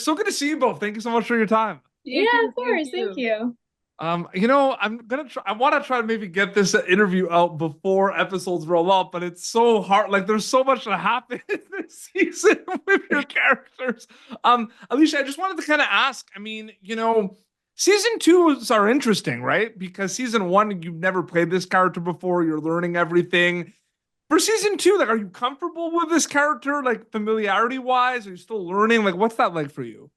so good to see you both. Thank you so much for your time. Yeah, of course. Thank you. I'm gonna try. I want to try to maybe get this interview out before episodes roll out, but it's so hard. Like, there's so much to happen in this season with your characters. Alicia, I just wanted to kind of ask. I mean, season twos are interesting, right? Because season one, you've never played this character before. You're learning everything. For season two, like, are you comfortable with this character, like familiarity wise? Are you still learning? Like, what's that like for you?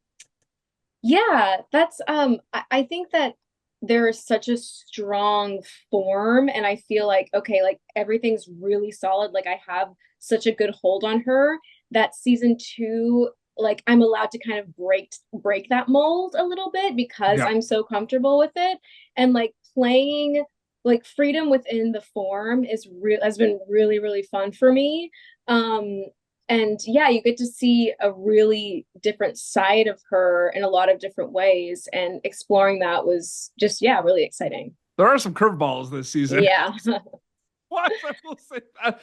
Yeah, that's I think that there is such a strong form and I feel like okay, like everything's really solid. Like I have such a good hold on her that season 2 like I'm allowed to kind of break that mold a little bit because Yeah. I'm so comfortable with it and like playing like freedom within the form is real has been really fun for me. Um and yeah, you get to see a really different side of her in a lot of different ways, and exploring that was just yeah, really exciting. There are some curveballs this season. Yeah. What? I will say that.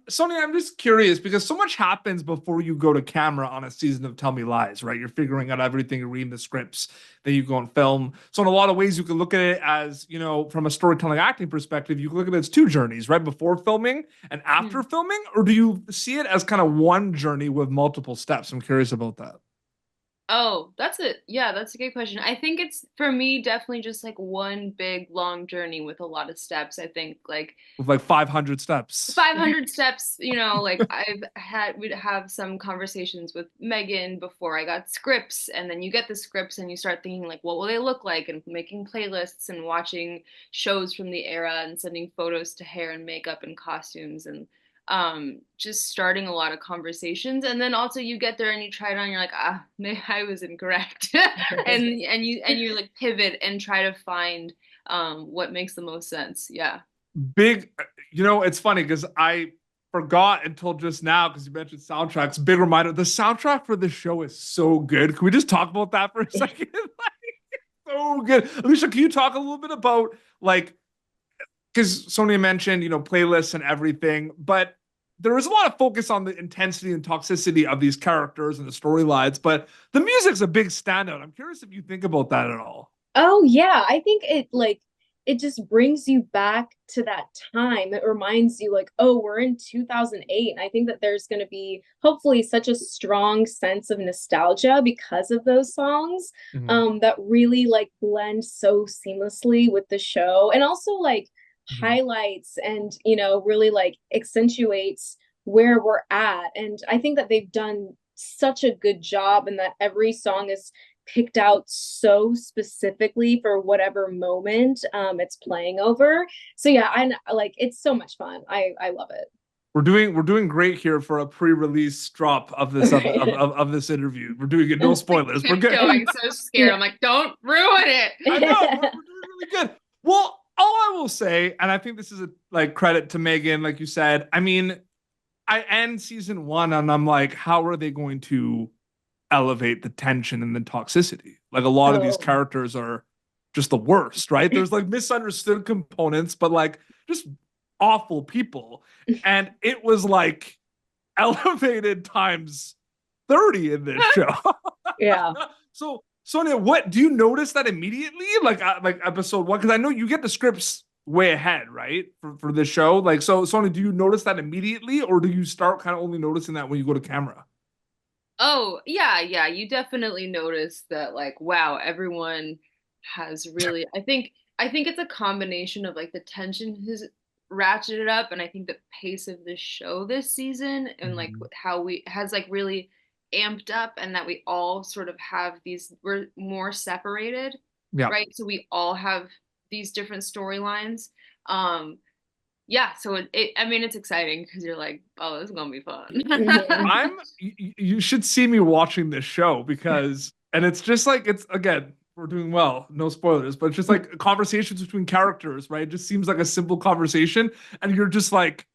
Sonia, I'm just curious because so much happens before you go to camera on a season of Tell Me Lies, right? You're figuring out everything, you're reading the scripts, then you go and film. So in a lot of ways, you can look at it as, from a storytelling acting perspective, you can look at it as two journeys, right? Before filming and after filming, or do you see it as kind of one journey with multiple steps? I'm curious about that. Oh, that's it. Yeah, that's a good question. I think it's for me definitely just like one big long journey with a lot of steps. I think like With like 500 steps. 500 steps, like we'd have some conversations with Megan before I got scripts, and then you get the scripts and you start thinking like, what will they look like? And making playlists and watching shows from the era and sending photos to hair and makeup and costumes and just starting a lot of conversations. And then also you get there and you try it on, you're like, maybe I was incorrect. and you like pivot and try to find what makes the most sense. Yeah. Big, it's funny because I forgot until just now because you mentioned soundtracks. Big reminder: the soundtrack for this show is so good. Can we just talk about that for a second? Like, so good. Alicia, can you talk a little bit about like because Sonia mentioned playlists and everything, but there is a lot of focus on the intensity and toxicity of these characters and the storylines, but the music's a big standout. I'm curious if you think about that at all. Oh yeah, I think it just brings you back to that time. It reminds you like, oh, we're in 2008. And I think that there's going to be hopefully such a strong sense of nostalgia because of those songs Mhm. that really like blend so seamlessly with the show and also like Mhm. highlights and, really like accentuates where we're at. And I think that they've done such a good job and that every song is picked out so specifically for whatever moment it's playing over. So yeah, I like it's so much fun. I love it. We're doing great here for a pre-release drop of this of this interview. We're doing it. No We spoilers. We're kept good. going, so scared. Yeah. I'm like, don't ruin it. I know we're doing really good. Well, all I will say, and I think this is a like credit to Megan, like you said. I mean, I end season one and I'm like, how are they going to elevate the tension and the toxicity? Like a lot of these Oh. characters are just the worst, right? There's like misunderstood components, but like just awful people. And it was like elevated times 30 in this show. Yeah. So Sonia, what do you notice that immediately? Like episode one? Because I know you get the scripts way ahead, right? For this show. Like, so Sonia, do you notice that immediately, or do you start kind of only noticing that when you go to camera? Oh, yeah, yeah. You definitely notice that like wow, everyone has really I think it's a combination of like the tension has ratcheted up, and I think the pace of the show this season and like Mhm. how we has like really amped up, and that we all sort of have these we're more separated, Yeah. right? So we all have these different storylines. Um yeah, so I mean it's exciting because you're like, oh, this is gonna be fun. Mhm. You should see me watching this show because, and it's just like, it's again, we're doing well, no spoilers, but it's just like conversations between characters, right? It just seems like a simple conversation. And you're just like,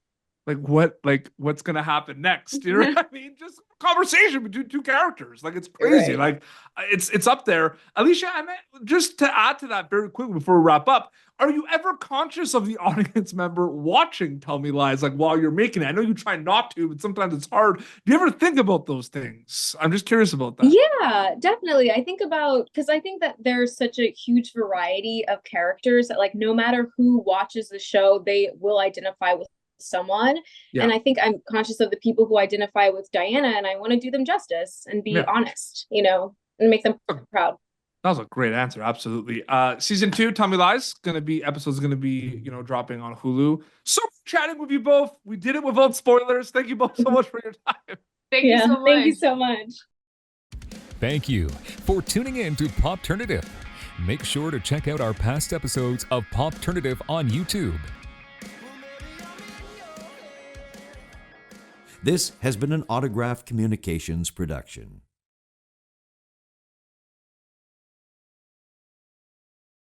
what's gonna happen next? You know what I mean? Just conversation between two characters. Like, it's You're crazy. right. Like, it's up there. Alicia, I meant, just to add to that very quickly before we wrap up, are you ever conscious of the audience member watching Tell Me Lies, like, while you're making it? I know you try not to, but sometimes it's hard. Do you ever think about those things? I'm just curious about that. Yeah, definitely. I think about, because I think that there's such a huge variety of characters that, like, no matter who watches the show, they will identify with someone. Yeah. And I think I'm conscious of the people who identify with Diana, and I want to do them justice and be honest, you know, and make them proud. That was a great answer. Absolutely. Season 2, Tell Me Lies, episodes gonna be, dropping on Hulu. So chatting with you both. We did it without spoilers. Thank you both so much for your time. Thank you so much. Thank you so much. Thank you for tuning in to Popternative. Make sure to check out our past episodes of Popternative on YouTube. This has been an Autograph Communications production.